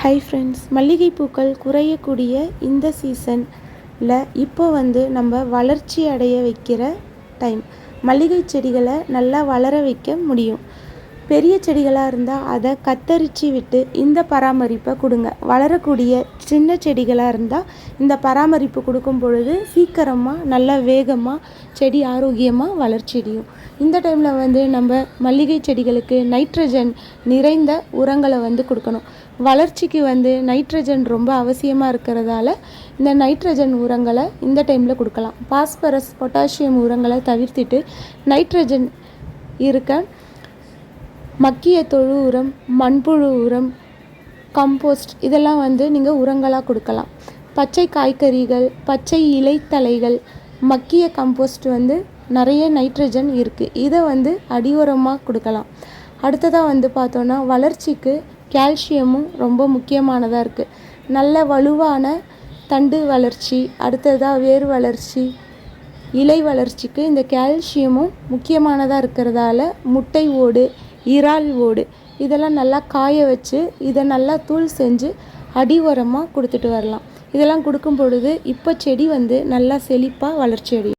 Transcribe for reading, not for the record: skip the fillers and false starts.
Hi friends, மல்லிகை பூக்கள் குறையக்கூடிய இந்த சீசனில் இப்போ நம்ம வளர்ச்சி அடைய வைக்கிற டைம். மல்லிகை செடிகளை நல்லா வளர வைக்க முடியும். பெரிய செடிகளாக இருந்தால் அதை கத்தரிச்சு விட்டு இந்த பராமரிப்பை கொடுங்க. வளரக்கூடிய சின்ன செடிகளாக இருந்தால் இந்த பராமரிப்பு கொடுக்கும் பொழுது சீக்கிரமாக நல்லா வேகமாக செடி ஆரோக்கியமாக வளர்ச்சியடையும். இந்த டைமில் நம்ம மல்லிகை செடிகளுக்கு நைட்ரஜன் நிறைந்த உரங்களை கொடுக்கணும். வளர்ச்சிக்கு நைட்ரஜன் ரொம்ப அவசியமாக இருக்கிறதால இந்த நைட்ரஜன் உரங்களை இந்த டைமில் கொடுக்கலாம். பாஸ்பரஸ், பொட்டாசியம் உரங்களை தவிர்த்துட்டு நைட்ரஜன் இருக்க மக்கிய தொழு உரம், மண்புழு உரம், கம்போஸ்ட் இதெல்லாம் நீங்கள் உரங்களாக கொடுக்கலாம். பச்சை காய்கறிகள், பச்சை இலைத்தலைகள், மக்கிய கம்போஸ்ட் நிறைய நைட்ரஜன் இருக்குது. இதை அடி உரமாக கொடுக்கலாம். அடுத்ததாக பார்த்தோன்னா வளர்ச்சிக்கு கால்சியமும் ரொம்ப முக்கியமானதாக இருக்குது. நல்ல வலுவான தண்டு வளர்ச்சி, அடுத்ததாக வேர் வளர்ச்சி, இலை வளர்ச்சிக்கு இந்த கால்சியமும் முக்கியமானதாக இருக்கிறதால முட்டை ஓடு, இறால் ஓடு இதெல்லாம் நல்லா காய வச்சு இதை நல்லா தூள் செஞ்சு அடி உரமாக கொடுத்துட்டு வரலாம். இதெல்லாம் கொடுக்கும் பொழுது இப்போ செடி நல்லா செழிப்பாக வளர்ச்சி அடையும்.